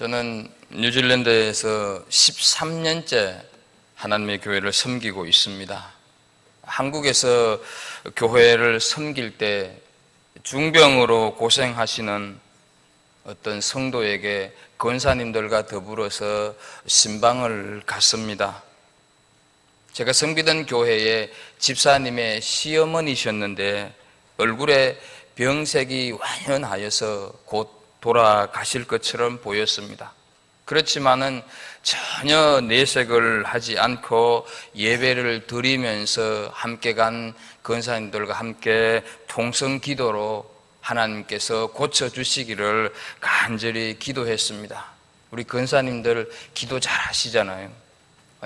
저는 뉴질랜드에서 13년째 하나님의 교회를 섬기고 있습니다. 한국에서 교회를 섬길 때 중병으로 고생하시는 어떤 성도에게 권사님들과 더불어서 신방을 갔습니다. 제가 섬기던 교회에 집사님의 시어머니셨는데 얼굴에 병색이 완연하여서 곧 돌아가실 것처럼 보였습니다. 그렇지만은 전혀 내색을 하지 않고 예배를 드리면서 함께 간 권사님들과 함께 통성 기도로 하나님께서 고쳐주시기를 간절히 기도했습니다. 우리 권사님들 기도 잘 하시잖아요.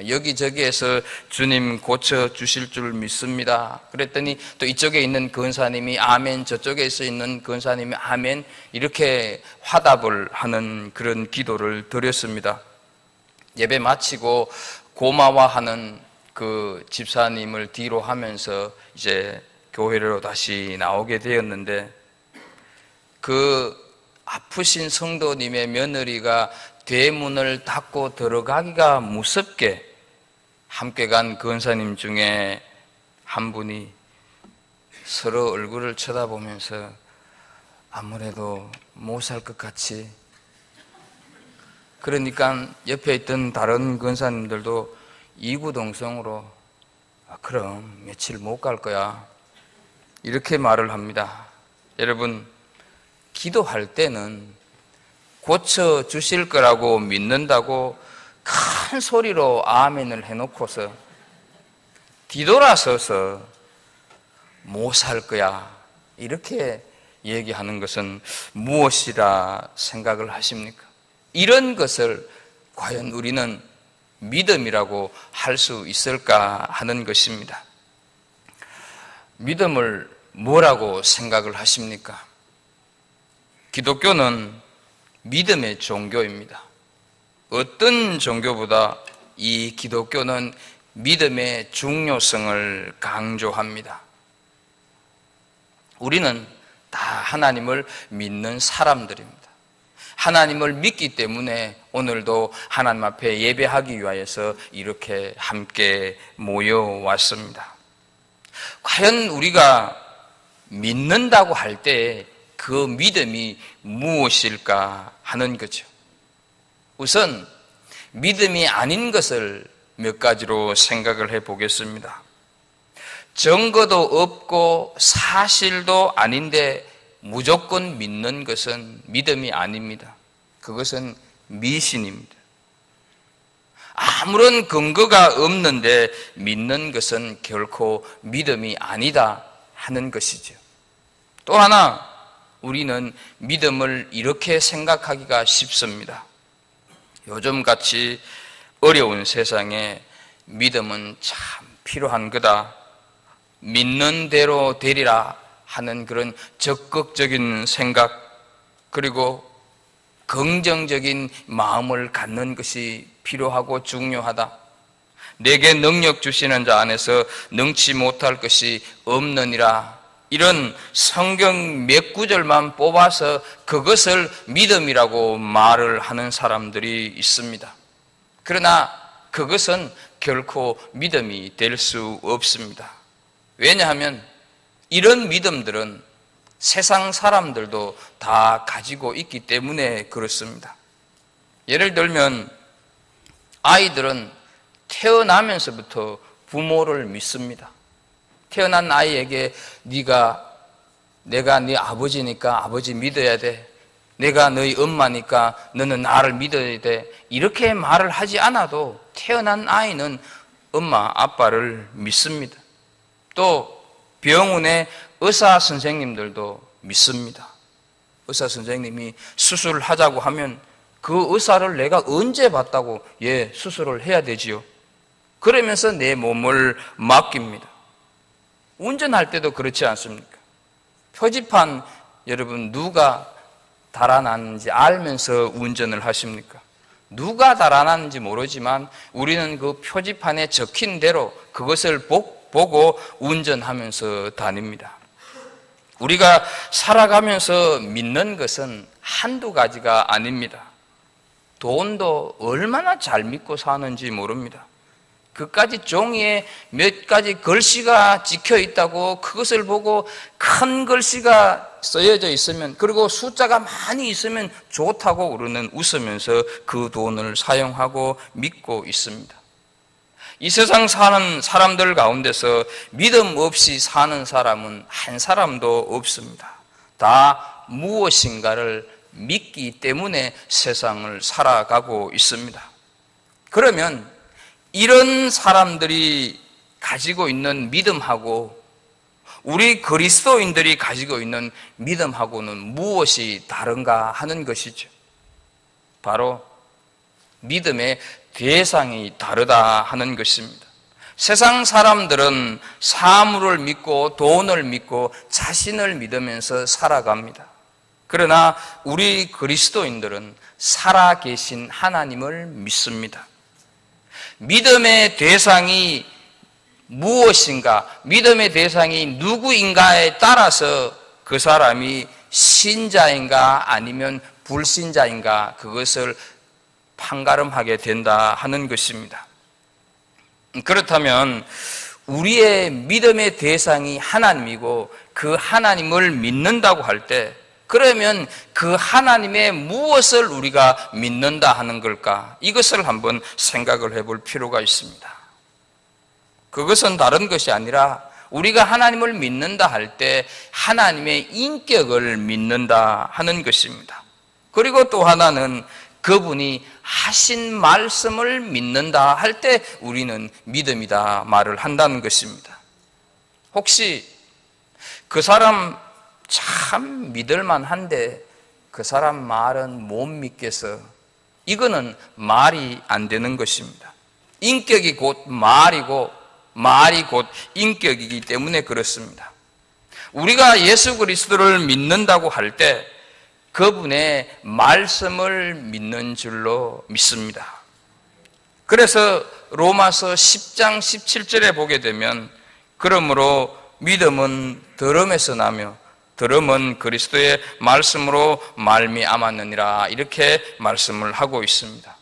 여기저기에서 주님 고쳐주실 줄 믿습니다. 그랬더니 또 이쪽에 있는 권사님이 아멘, 저쪽에 있는 권사님이 아멘, 이렇게 화답을 하는 그런 기도를 드렸습니다. 예배 마치고 고마워하는 그 집사님을 뒤로 하면서 이제 교회로 다시 나오게 되었는데, 그 아프신 성도님의 며느리가 대문을 닫고 들어가기가 무섭게 함께 간 권사님 중에 한 분이 서로 얼굴을 쳐다보면서 아무래도 못 살 것 같이, 그러니까 옆에 있던 다른 권사님들도 이구동성으로 그럼 며칠 못 갈 거야, 이렇게 말을 합니다. 여러분, 기도할 때는 고쳐주실 거라고 믿는다고 큰 소리로 아멘을 해놓고서 뒤돌아서서 못 살 거야 이렇게 얘기하는 것은 무엇이라 생각을 하십니까? 이런 것을 과연 우리는 믿음이라고 할 수 있을까 하는 것입니다. 믿음을 뭐라고 생각을 하십니까? 기독교는 믿음의 종교입니다. 어떤 종교보다 이 기독교는 믿음의 중요성을 강조합니다. 우리는 다 하나님을 믿는 사람들입니다. 하나님을 믿기 때문에 오늘도 하나님 앞에 예배하기 위하여서 이렇게 함께 모여왔습니다. 과연 우리가 믿는다고 할 때 그 믿음이 무엇일까 하는 거죠. 우선 믿음이 아닌 것을 몇 가지로 생각을 해보겠습니다. 증거도 없고 사실도 아닌데 무조건 믿는 것은 믿음이 아닙니다. 그것은 미신입니다. 아무런 근거가 없는데 믿는 것은 결코 믿음이 아니다 하는 것이죠. 또 하나, 우리는 믿음을 이렇게 생각하기가 쉽습니다. 요즘같이 어려운 세상에 믿음은 참 필요한 거다, 믿는 대로 되리라 하는 그런 적극적인 생각, 그리고 긍정적인 마음을 갖는 것이 필요하고 중요하다. 내게 능력 주시는 자 안에서 능치 못할 것이 없느니라, 이런 성경 몇 구절만 뽑아서 그것을 믿음이라고 말을 하는 사람들이 있습니다. 그러나 그것은 결코 믿음이 될 수 없습니다. 왜냐하면 이런 믿음들은 세상 사람들도 다 가지고 있기 때문에 그렇습니다. 예를 들면 아이들은 태어나면서부터 부모를 믿습니다. 태어난 아이에게 내가 네 아버지니까 아버지 믿어야 돼, 내가 너희 엄마니까 너는 나를 믿어야 돼, 이렇게 말을 하지 않아도 태어난 아이는 엄마 아빠를 믿습니다. 또 병원의 의사 선생님들도 믿습니다. 의사 선생님이 수술을 하자고 하면 그 의사를 내가 언제 봤다고 수술을 해야 되지요. 그러면서 내 몸을 맡깁니다. 운전할 때도 그렇지 않습니까? 표지판 여러분 누가 달아놨는지 알면서 운전을 하십니까? 누가 달아놨는지 모르지만 우리는 그 표지판에 적힌 대로 그것을 보고 운전하면서 다닙니다. 우리가 살아가면서 믿는 것은 한두 가지가 아닙니다. 돈도 얼마나 잘 믿고 사는지 모릅니다. 그까지 종이에 몇 가지 글씨가 찍혀 있다고 그것을 보고 큰 글씨가 쓰여져 있으면, 그리고 숫자가 많이 있으면 좋다고 우리는 웃으면서 그 돈을 사용하고 믿고 있습니다. 이 세상 사는 사람들 가운데서 믿음 없이 사는 사람은 한 사람도 없습니다. 다 무엇인가를 믿기 때문에 세상을 살아가고 있습니다. 그러면 이런 사람들이 가지고 있는 믿음하고 우리 그리스도인들이 가지고 있는 믿음하고는 무엇이 다른가 하는 것이죠. 바로 믿음의 대상이 다르다 하는 것입니다. 세상 사람들은 사물을 믿고 돈을 믿고 자신을 믿으면서 살아갑니다. 그러나 우리 그리스도인들은 살아계신 하나님을 믿습니다. 믿음의 대상이 무엇인가, 믿음의 대상이 누구인가에 따라서 그 사람이 신자인가 아니면 불신자인가, 그것을 판가름하게 된다 하는 것입니다. 그렇다면 우리의 믿음의 대상이 하나님이고 그 하나님을 믿는다고 할 때, 그러면 그 하나님의 무엇을 우리가 믿는다 하는 걸까? 이것을 한번 생각을 해볼 필요가 있습니다. 그것은 다른 것이 아니라 우리가 하나님을 믿는다 할 때 하나님의 인격을 믿는다 하는 것입니다. 그리고 또 하나는 그분이 하신 말씀을 믿는다 할 때 우리는 믿음이다 말을 한다는 것입니다. 혹시 그 사람 참 믿을만한데 그 사람 말은 못 믿겠어, 이거는 말이 안 되는 것입니다. 인격이 곧 말이고 말이 곧 인격이기 때문에 그렇습니다. 우리가 예수 그리스도를 믿는다고 할 때 그분의 말씀을 믿는 줄로 믿습니다. 그래서 로마서 10장 17절에 보게 되면, 그러므로 믿음은 들음에서 나며 들음은 그리스도의 말씀으로 말미암았느니라, 이렇게 말씀을 하고 있습니다.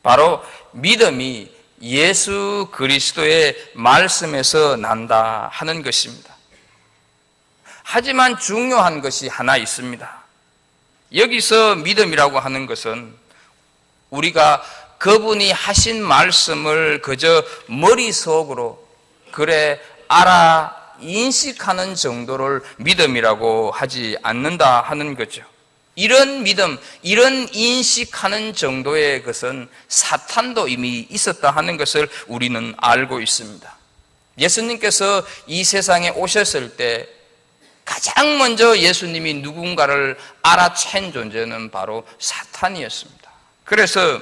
바로 믿음이 예수 그리스도의 말씀에서 난다 하는 것입니다. 하지만 중요한 것이 하나 있습니다. 여기서 믿음이라고 하는 것은 우리가 그분이 하신 말씀을 그저 머릿속으로 그래 알아 인식하는 정도를 믿음이라고 하지 않는다 하는 거죠. 이런 믿음, 이런 인식하는 정도의 것은 사탄도 이미 있었다 하는 것을 우리는 알고 있습니다. 예수님께서 이 세상에 오셨을 때 가장 먼저 예수님이 누군가를 알아챈 존재는 바로 사탄이었습니다. 그래서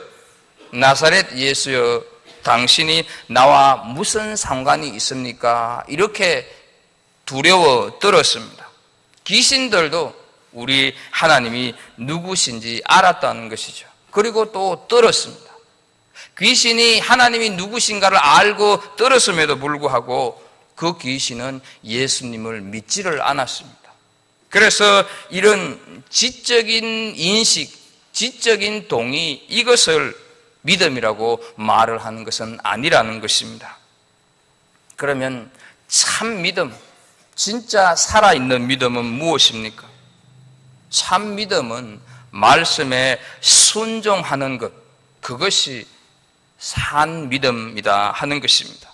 나사렛 예수여, 당신이 나와 무슨 상관이 있습니까? 이렇게 두려워 떨었습니다. 귀신들도 우리 하나님이 누구신지 알았다는 것이죠. 그리고 또 떨었습니다. 귀신이 하나님이 누구신가를 알고 떨었음에도 불구하고 그 귀신은 예수님을 믿지를 않았습니다. 그래서 이런 지적인 인식, 지적인 동의, 이것을 믿음이라고 말을 하는 것은 아니라는 것입니다. 그러면 참 믿음, 진짜 살아있는 믿음은 무엇입니까? 참 믿음은 말씀에 순종하는 것, 그것이 산 믿음이다 하는 것입니다.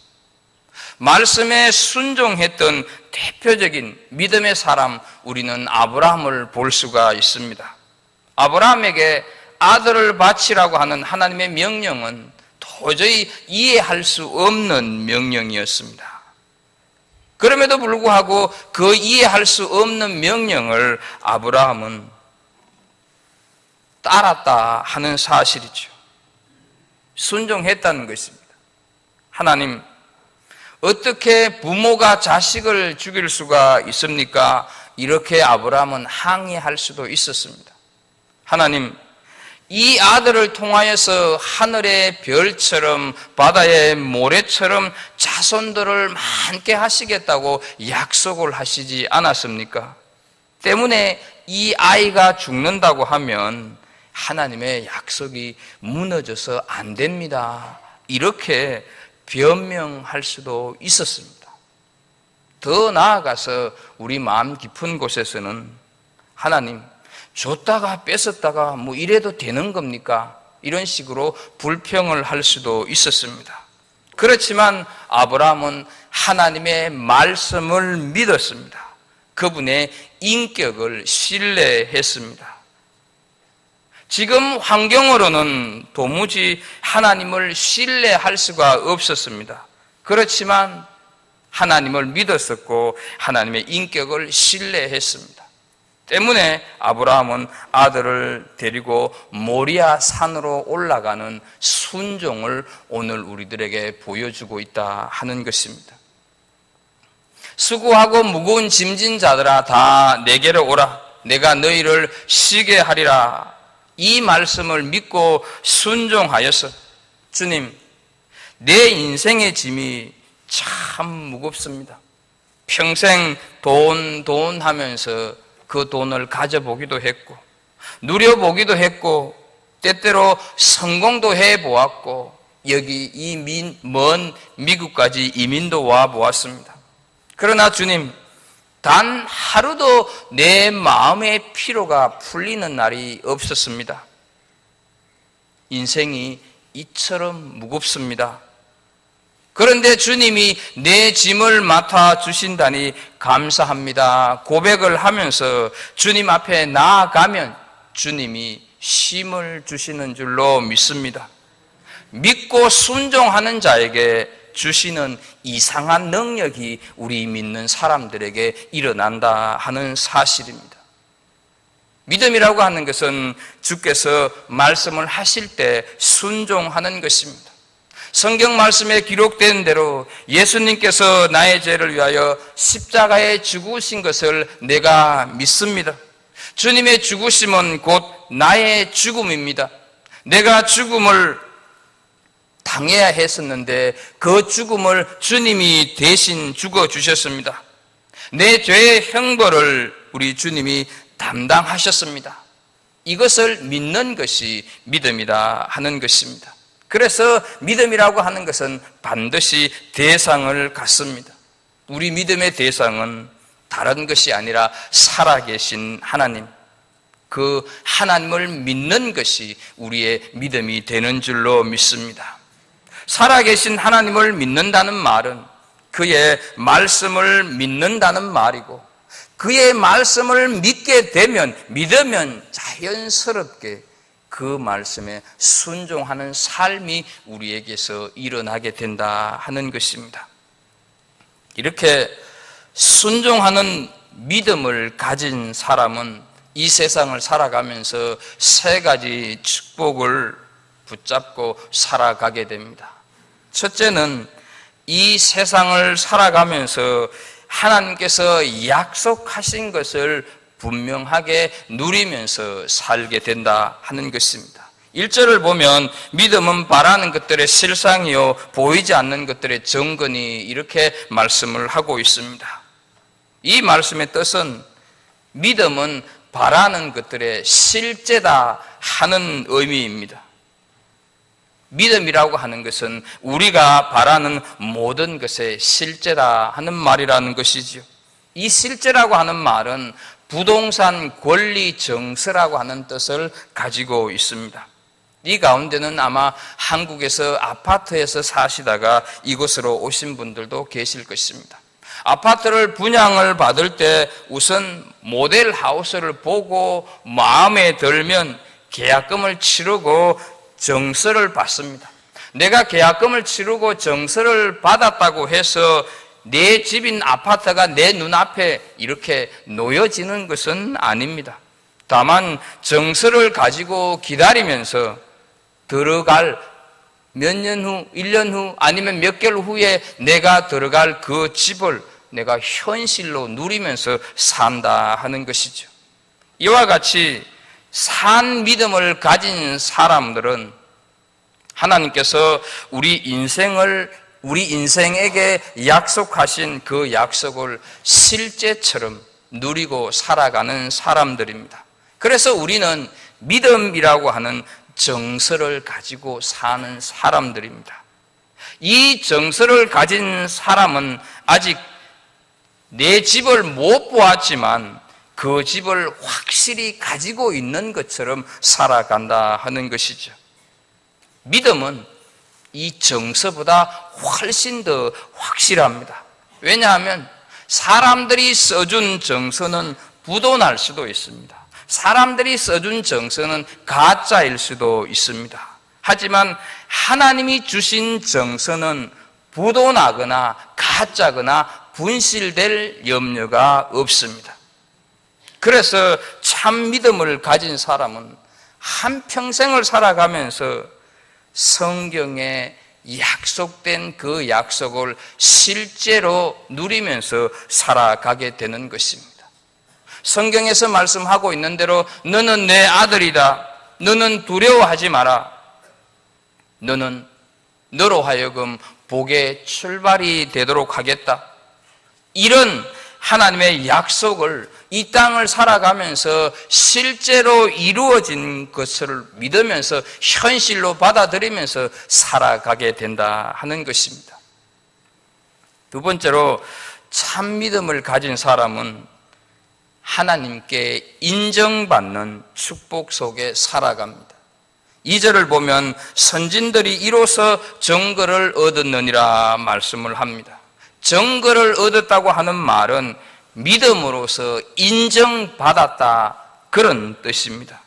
말씀에 순종했던 대표적인 믿음의 사람, 우리는 아브라함을 볼 수가 있습니다. 아브라함에게 아들을 바치라고 하는 하나님의 명령은 도저히 이해할 수 없는 명령이었습니다. 그럼에도 불구하고 그 이해할 수 없는 명령을 아브라함은 따랐다 하는 사실이죠. 순종했다는 것입니다. 하나님, 어떻게 부모가 자식을 죽일 수가 있습니까? 이렇게 아브라함은 항의할 수도 있었습니다. 하나님, 이 아들을 통하여서 하늘의 별처럼 바다의 모래처럼 자손들을 많게 하시겠다고 약속을 하시지 않았습니까? 때문에 이 아이가 죽는다고 하면 하나님의 약속이 무너져서 안 됩니다. 이렇게 변명할 수도 있었습니다. 더 나아가서 우리 마음 깊은 곳에서는 하나님, 줬다가 뺏었다가 뭐 이래도 되는 겁니까? 이런 식으로 불평을 할 수도 있었습니다. 그렇지만 아브라함은 하나님의 말씀을 믿었습니다. 그분의 인격을 신뢰했습니다. 지금 환경으로는 도무지 하나님을 신뢰할 수가 없었습니다. 그렇지만 하나님을 믿었었고 하나님의 인격을 신뢰했습니다. 때문에 아브라함은 아들을 데리고 모리아 산으로 올라가는 순종을 오늘 우리들에게 보여주고 있다 하는 것입니다. 수고하고 무거운 짐진 자들아 다 내게로 오라. 내가 너희를 쉬게 하리라. 이 말씀을 믿고 순종하여서 주님, 내 인생의 짐이 참 무겁습니다. 평생 돈 하면서 그 돈을 가져보기도 했고 누려보기도 했고 때때로 성공도 해보았고 여기 이 먼 미국까지 이민도 와보았습니다. 그러나 주님, 단 하루도 내 마음의 피로가 풀리는 날이 없었습니다. 인생이 이처럼 무겁습니다. 그런데 주님이 내 짐을 맡아주신다니 감사합니다. 고백을 하면서 주님 앞에 나아가면 주님이 쉼을 주시는 줄로 믿습니다. 믿고 순종하는 자에게 주시는 이상한 능력이 우리 믿는 사람들에게 일어난다 하는 사실입니다. 믿음이라고 하는 것은 주께서 말씀을 하실 때 순종하는 것입니다. 성경 말씀에 기록된 대로 예수님께서 나의 죄를 위하여 십자가에 죽으신 것을 내가 믿습니다. 주님의 죽으심은 곧 나의 죽음입니다. 내가 죽음을 당해야 했었는데 그 죽음을 주님이 대신 죽어주셨습니다. 내 죄의 형벌을 우리 주님이 담당하셨습니다. 이것을 믿는 것이 믿음이라 하는 것입니다. 그래서 믿음이라고 하는 것은 반드시 대상을 갖습니다. 우리 믿음의 대상은 다른 것이 아니라 살아계신 하나님, 그 하나님을 믿는 것이 우리의 믿음이 되는 줄로 믿습니다. 살아계신 하나님을 믿는다는 말은 그의 말씀을 믿는다는 말이고, 그의 말씀을 믿으면 자연스럽게 그 말씀에 순종하는 삶이 우리에게서 일어나게 된다 하는 것입니다. 이렇게 순종하는 믿음을 가진 사람은 이 세상을 살아가면서 세 가지 축복을 붙잡고 살아가게 됩니다. 첫째는 이 세상을 살아가면서 하나님께서 약속하신 것을 분명하게 누리면서 살게 된다 하는 것입니다. 1절을 보면 믿음은 바라는 것들의 실상이요 보이지 않는 것들의 정근이 이렇게 말씀을 하고 있습니다. 이 말씀의 뜻은 믿음은 바라는 것들의 실제다 하는 의미입니다. 믿음이라고 하는 것은 우리가 바라는 모든 것의 실제다 하는 말이라는 것이지요. 이 실제라고 하는 말은 부동산 권리 정서라고 하는 뜻을 가지고 있습니다. 이 가운데는 아마 한국에서 아파트에서 사시다가 이곳으로 오신 분들도 계실 것입니다. 아파트를 분양을 받을 때 우선 모델 하우스를 보고 마음에 들면 계약금을 치르고 정서를 받습니다. 내가 계약금을 치르고 정서를 받았다고 해서 내 집인 아파트가 내 눈앞에 이렇게 놓여지는 것은 아닙니다. 다만 정서를 가지고 기다리면서 들어갈 몇 년 후, 1년 후 아니면 몇 개월 후에 내가 들어갈 그 집을 내가 현실로 누리면서 산다 하는 것이죠. 이와 같이 산 믿음을 가진 사람들은 하나님께서 우리 인생에게 약속하신 그 약속을 실제처럼 누리고 살아가는 사람들입니다. 그래서 우리는 믿음이라고 하는 정서를 가지고 사는 사람들입니다. 이 정서를 가진 사람은 아직 내 집을 못 보았지만 그 집을 확실히 가지고 있는 것처럼 살아간다 하는 것이죠. 믿음은 이 정서보다 훨씬 더 확실합니다. 왜냐하면 사람들이 써준 정서는 부도날 수도 있습니다. 사람들이 써준 정서는 가짜일 수도 있습니다. 하지만 하나님이 주신 정서는 부도나거나 가짜거나 분실될 염려가 없습니다. 그래서 참 믿음을 가진 사람은 한평생을 살아가면서 성경에 약속된 그 약속을 실제로 누리면서 살아가게 되는 것입니다. 성경에서 말씀하고 있는 대로 너는 내 아들이다. 너는 두려워하지 마라. 너는 너로 하여금 복의 출발이 되도록 하겠다. 이런 하나님의 약속을 이 땅을 살아가면서 실제로 이루어진 것을 믿으면서 현실로 받아들이면서 살아가게 된다 하는 것입니다. 두 번째로 참 믿음을 가진 사람은 하나님께 인정받는 축복 속에 살아갑니다. 2절을 보면 선진들이 이로써 정거를 얻었느니라 말씀을 합니다. 정거를 얻었다고 하는 말은 믿음으로서 인정받았다 그런 뜻입니다.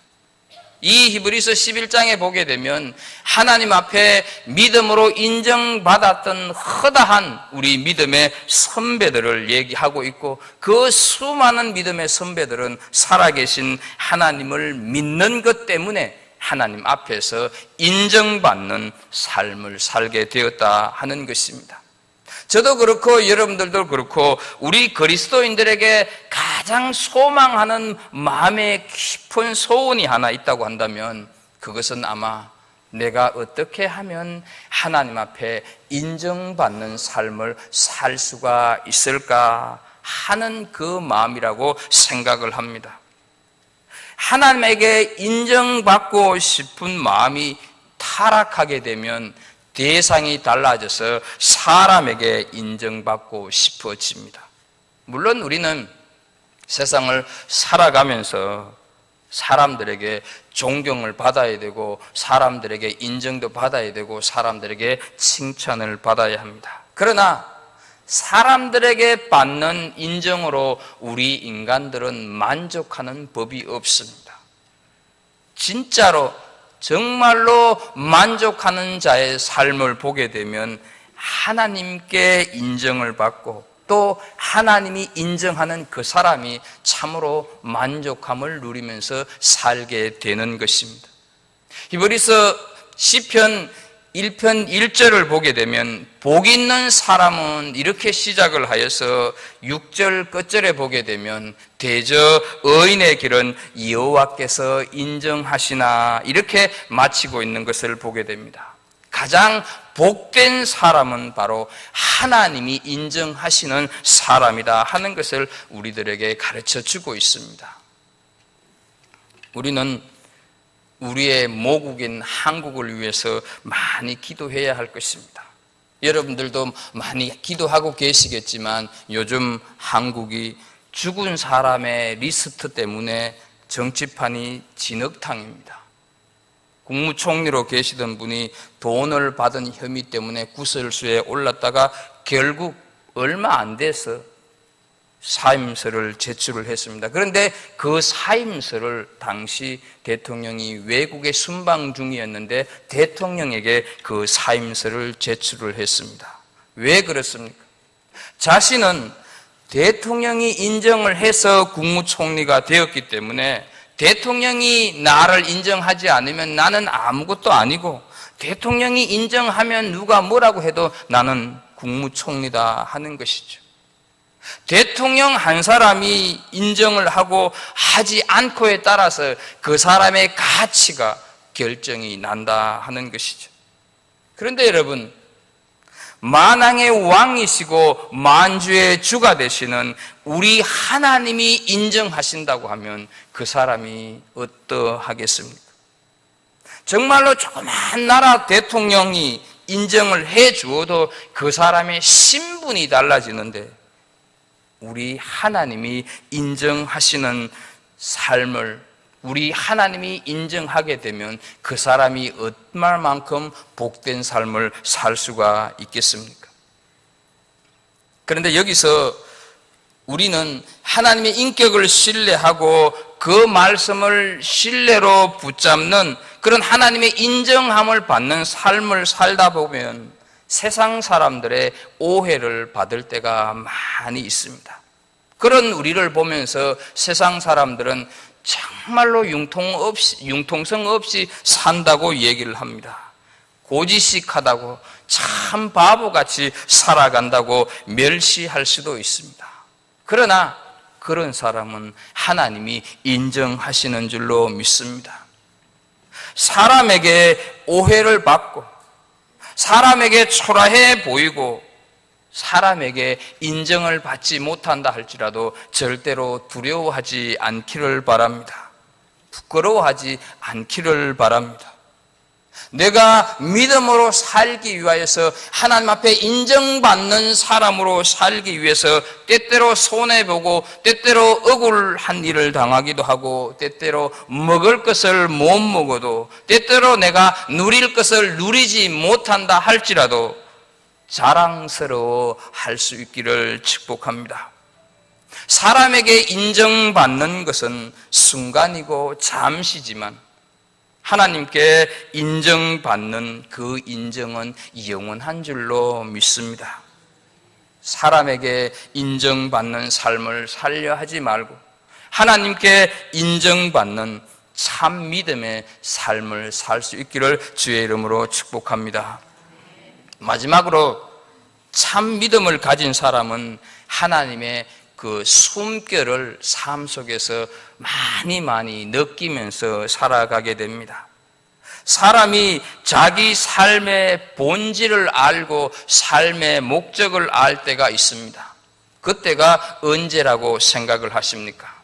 이 히브리서 11장에 보게 되면 하나님 앞에 믿음으로 인정받았던 허다한 우리 믿음의 선배들을 얘기하고 있고 그 수많은 믿음의 선배들은 살아계신 하나님을 믿는 것 때문에 하나님 앞에서 인정받는 삶을 살게 되었다 하는 것입니다. 저도 그렇고 여러분들도 그렇고 우리 그리스도인들에게 가장 소망하는 마음의 깊은 소원이 하나 있다고 한다면 그것은 아마 내가 어떻게 하면 하나님 앞에 인정받는 삶을 살 수가 있을까 하는 그 마음이라고 생각을 합니다. 하나님에게 인정받고 싶은 마음이 타락하게 되면 대상이 달라져서 사람에게 인정받고 싶어집니다. 물론 우리는 세상을 살아가면서 사람들에게 존경을 받아야 되고 사람들에게 인정도 받아야 되고 사람들에게 칭찬을 받아야 합니다. 그러나 사람들에게 받는 인정으로 우리 인간들은 만족하는 법이 없습니다. 진짜로 정말로 만족하는 자의 삶을 보게 되면 하나님께 인정을 받고 또 하나님이 인정하는 그 사람이 참으로 만족함을 누리면서 살게 되는 것입니다. 히브리서 시편 1편 1절을 보게 되면 복 있는 사람은 이렇게 시작을 하여서 6절 끝절에 보게 되면 대저 의인의 길은 여호와께서 인정하시나 이렇게 마치고 있는 것을 보게 됩니다. 가장 복된 사람은 바로 하나님이 인정하시는 사람이다 하는 것을 우리들에게 가르쳐 주고 있습니다. 우리는 우리의 모국인 한국을 위해서 많이 기도해야 할 것입니다. 여러분들도 많이 기도하고 계시겠지만 요즘 한국이 죽은 사람의 리스트 때문에 정치판이 진흙탕입니다. 국무총리로 계시던 분이 돈을 받은 혐의 때문에 구설수에 올랐다가 결국 얼마 안 돼서 사임서를 제출을 했습니다. 그런데 그 사임서를 당시 대통령이 외국에 순방 중이었는데 대통령에게 그 사임서를 제출을 했습니다. 왜 그렇습니까? 자신은 대통령이 인정을 해서 국무총리가 되었기 때문에 대통령이 나를 인정하지 않으면 나는 아무것도 아니고 대통령이 인정하면 누가 뭐라고 해도 나는 국무총리다 하는 것이죠. 대통령 한 사람이 인정을 하고 하지 않고에 따라서 그 사람의 가치가 결정이 난다 하는 것이죠. 그런데 여러분, 만왕의 왕이시고 만주의 주가 되시는 우리 하나님이 인정하신다고 하면 그 사람이 어떠하겠습니까? 정말로 조그만 나라 대통령이 인정을 해 주어도 그 사람의 신분이 달라지는데, 우리 하나님이 인정하시는 삶을 우리 하나님이 인정하게 되면 그 사람이 얼마만큼 복된 삶을 살 수가 있겠습니까? 그런데 여기서 우리는 하나님의 인격을 신뢰하고 그 말씀을 신뢰로 붙잡는 그런 하나님의 인정함을 받는 삶을 살다 보면 세상 사람들의 오해를 받을 때가 많이 있습니다. 그런 우리를 보면서 세상 사람들은 정말로 융통성 없이 산다고 얘기를 합니다. 고지식하다고, 참 바보같이 살아간다고 멸시할 수도 있습니다. 그러나 그런 사람은 하나님이 인정하시는 줄로 믿습니다. 사람에게 오해를 받고 사람에게 초라해 보이고 사람에게 인정을 받지 못한다 할지라도 절대로 두려워하지 않기를 바랍니다. 부끄러워하지 않기를 바랍니다. 내가 믿음으로 살기 위하여서 하나님 앞에 인정받는 사람으로 살기 위해서 때때로 손해보고 때때로 억울한 일을 당하기도 하고 때때로 먹을 것을 못 먹어도 때때로 내가 누릴 것을 누리지 못한다 할지라도 자랑스러워 할 수 있기를 축복합니다. 사람에게 인정받는 것은 순간이고 잠시지만 하나님께 인정받는 그 인정은 영원한 줄로 믿습니다. 사람에게 인정받는 삶을 살려 하지 말고 하나님께 인정받는 참 믿음의 삶을 살 수 있기를 주의 이름으로 축복합니다. 마지막으로 참 믿음을 가진 사람은 하나님의 그 숨결을 삶 속에서 많이 느끼면서 살아가게 됩니다. 사람이 자기 삶의 본질을 알고 삶의 목적을 알 때가 있습니다. 그때가 언제라고 생각을 하십니까?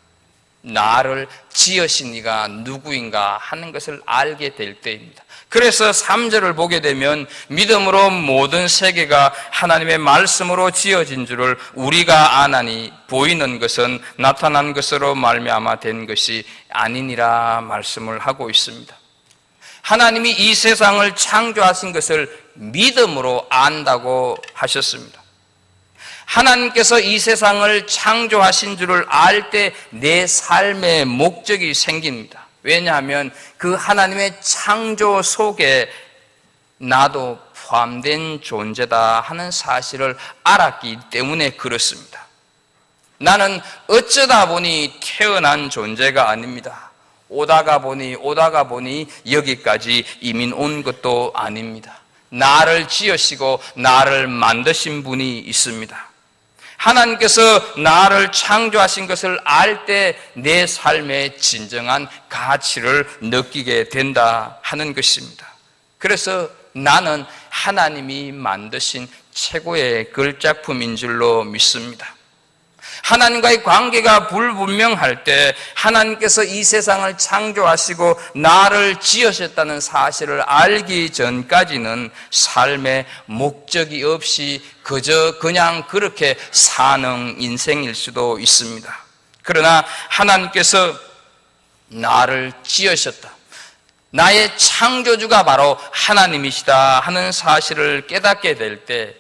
나를 지으신 이가 누구인가 하는 것을 알게 될 때입니다. 그래서 3절을 보게 되면 믿음으로 모든 세계가 하나님의 말씀으로 지어진 줄을 우리가 아나니 보이는 것은 나타난 것으로 말미암아 된 것이 아니니라 말씀을 하고 있습니다. 하나님이 이 세상을 창조하신 것을 믿음으로 안다고 하셨습니다. 하나님께서 이 세상을 창조하신 줄을 알 때 내 삶의 목적이 생깁니다. 왜냐하면 그 하나님의 창조 속에 나도 포함된 존재다 하는 사실을 알았기 때문에 그렇습니다. 나는 어쩌다 보니 태어난 존재가 아닙니다. 오다가 보니 여기까지 이민 온 것도 아닙니다. 나를 지으시고 나를 만드신 분이 있습니다. 하나님께서 나를 창조하신 것을 알 때 내 삶의 진정한 가치를 느끼게 된다 하는 것입니다. 그래서 나는 하나님이 만드신 최고의 걸작품인 줄로 믿습니다. 하나님과의 관계가 불분명할 때 하나님께서 이 세상을 창조하시고 나를 지으셨다는 사실을 알기 전까지는 삶의 목적이 없이 그냥 그렇게 사는 인생일 수도 있습니다. 그러나 하나님께서 나를 지으셨다, 나의 창조주가 바로 하나님이시다 하는 사실을 깨닫게 될 때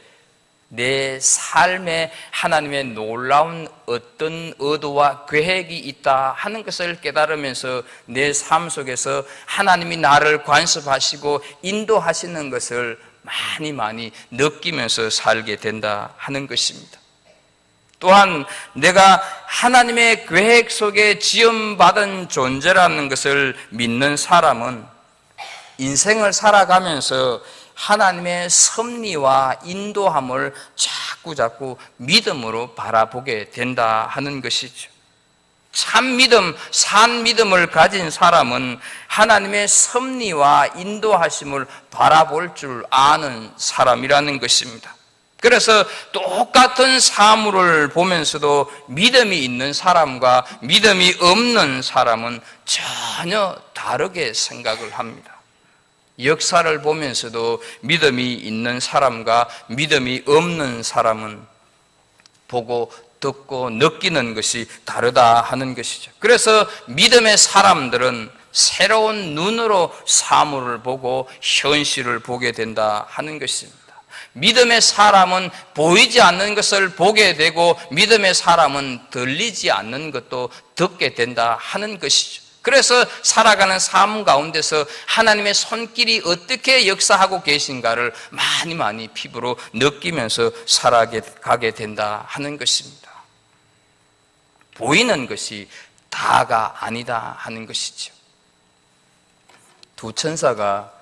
내 삶에 하나님의 놀라운 어떤 의도와 계획이 있다 하는 것을 깨달으면서 내 삶 속에서 하나님이 나를 관습하시고 인도하시는 것을 많이 느끼면서 살게 된다 하는 것입니다. 또한 내가 하나님의 계획 속에 지음받은 존재라는 것을 믿는 사람은 인생을 살아가면서 하나님의 섭리와 인도함을 자꾸 믿음으로 바라보게 된다 하는 것이죠. 참 믿음, 산 믿음을 가진 사람은 하나님의 섭리와 인도하심을 바라볼 줄 아는 사람이라는 것입니다. 그래서 똑같은 사물을 보면서도 믿음이 있는 사람과 믿음이 없는 사람은 전혀 다르게 생각을 합니다. 역사를 보면서도 믿음이 있는 사람과 믿음이 없는 사람은 보고 듣고 느끼는 것이 다르다 하는 것이죠. 그래서 믿음의 사람들은 새로운 눈으로 사물을 보고 현실을 보게 된다 하는 것입니다. 믿음의 사람은 보이지 않는 것을 보게 되고 믿음의 사람은 들리지 않는 것도 듣게 된다 하는 것이죠. 그래서 살아가는 삶 가운데서 하나님의 손길이 어떻게 역사하고 계신가를 많이 피부로 느끼면서 살아가게 된다 하는 것입니다. 보이는 것이 다가 아니다 하는 것이죠. 두 천사가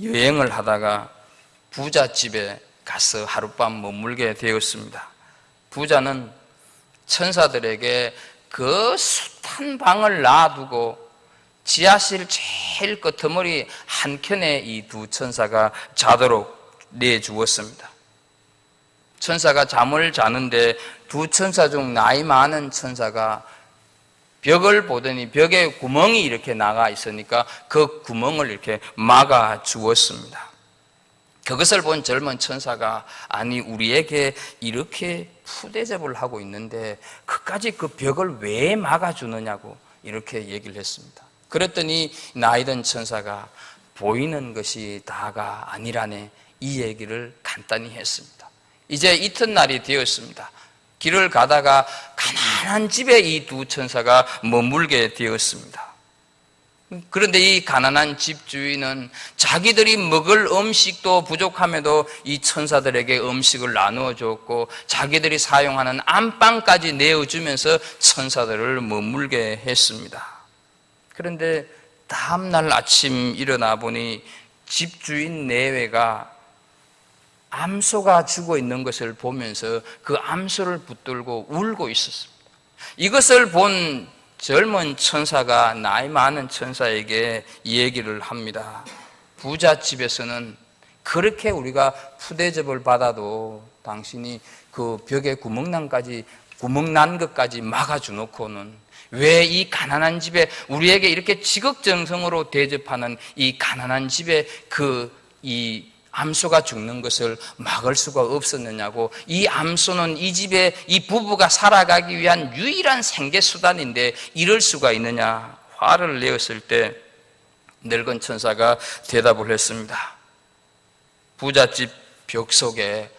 여행을 하다가 부잣집에 가서 하룻밤 머물게 되었습니다. 부자는 천사들에게 그 숱한 방을 놔두고 지하실 제일 끄트머리 한켠에 이 두 천사가 자도록 내주었습니다. 천사가 잠을 자는데 두 천사 중 나이 많은 천사가 벽을 보더니 벽에 구멍이 이렇게 나가 있으니까 그 구멍을 이렇게 막아 주었습니다. 그것을 본 젊은 천사가 아니 우리에게 이렇게 푸대접을 하고 있는데 그까지 그 벽을 왜 막아주느냐고 이렇게 얘기를 했습니다. 그랬더니 나이 든 천사가 보이는 것이 다가 아니라네 이 얘기를 간단히 했습니다. 이제 이튿날이 되었습니다. 길을 가다가 가난한 집에 이 두 천사가 머물게 되었습니다. 그런데 이 가난한 집주인은 자기들이 먹을 음식도 부족함에도 이 천사들에게 음식을 나누어 줬고 자기들이 사용하는 안방까지 내어주면서 천사들을 머물게 했습니다. 그런데 다음날 아침 일어나 보니 집주인 내외가 암소가 죽어 있는 것을 보면서 그 암소를 붙들고 울고 있었습니다. 이것을 본 젊은 천사가 나이 많은 천사에게 얘기를 합니다. 부잣집에서는 그렇게 우리가 푸대접을 받아도 당신이 그 벽에 구멍 난 것까지 막아주놓고는 왜 이 가난한 집에 우리에게 이렇게 지극정성으로 대접하는 이 가난한 집에 이 암소가 죽는 것을 막을 수가 없었느냐고. 이 암소는 이 집에 이 부부가 살아가기 위한 유일한 생계수단인데 이럴 수가 있느냐 화를 내었을 때 늙은 천사가 대답을 했습니다. 부잣집 벽 속에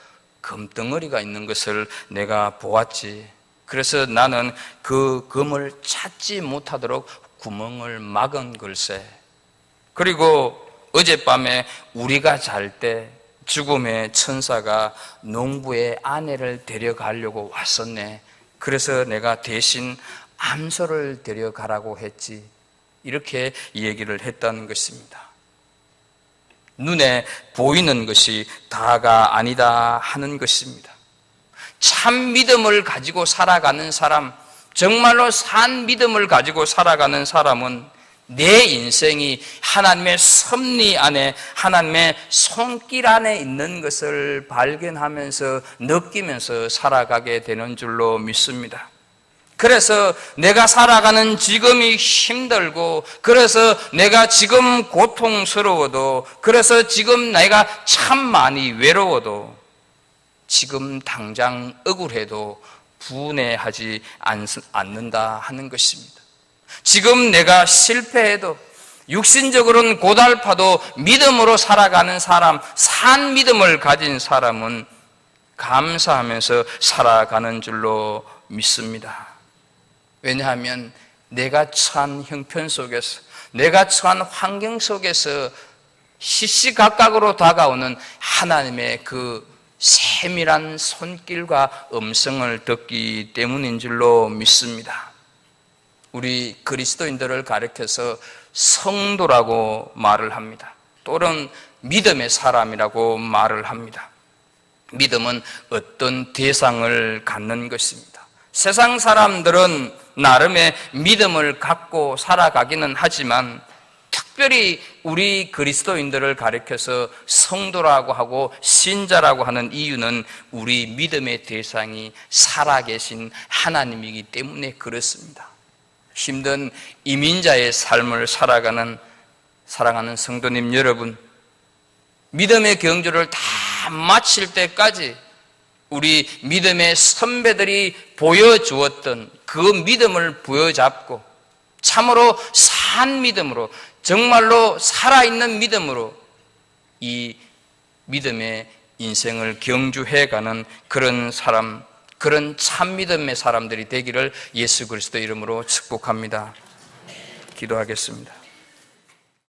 금덩어리가 있는 것을 내가 보았지. 그래서 나는 그 금을 찾지 못하도록 구멍을 막은 걸세. 그리고 어젯밤에 우리가 잘 때 죽음의 천사가 농부의 아내를 데려가려고 왔었네. 그래서 내가 대신 암소를 데려가라고 했지. 이렇게 얘기를 했다는 것입니다. 눈에 보이는 것이 다가 아니다 하는 것입니다. 참 믿음을 가지고 살아가는 사람, 정말로 산 믿음을 가지고 살아가는 사람은 내 인생이 하나님의 섭리 안에 하나님의 손길 안에 있는 것을 발견하면서 느끼면서 살아가게 되는 줄로 믿습니다. 그래서 내가 살아가는 지금이 힘들고 그래서 내가 지금 고통스러워도 그래서 지금 내가 참 많이 외로워도 지금 당장 억울해도 분해하지 않는다 하는 것입니다. 지금 내가 실패해도 육신적으로는 고달파도 믿음으로 살아가는 사람, 산 믿음을 가진 사람은 감사하면서 살아가는 줄로 믿습니다. 왜냐하면 내가 처한 형편 속에서 내가 처한 환경 속에서 시시각각으로 다가오는 하나님의 그 세밀한 손길과 음성을 듣기 때문인 줄로 믿습니다. 우리 그리스도인들을 가리켜서 성도라고 말을 합니다. 또는 믿음의 사람이라고 말을 합니다. 믿음은 어떤 대상을 갖는 것입니다. 세상 사람들은 나름의 믿음을 갖고 살아가기는 하지만 특별히 우리 그리스도인들을 가리켜서 성도라고 하고 신자라고 하는 이유는 우리 믿음의 대상이 살아계신 하나님이기 때문에 그렇습니다. 힘든 이민자의 삶을 살아가는 사랑하는 성도님 여러분, 믿음의 경주를 다 마칠 때까지 우리 믿음의 선배들이 보여주었던 그 믿음을 부여잡고 참으로 산 믿음으로, 정말로 살아있는 믿음으로 이 믿음의 인생을 경주해가는 그런 사람, 그런 참 믿음의 사람들이 되기를 예수 그리스도 이름으로 축복합니다. 기도하겠습니다.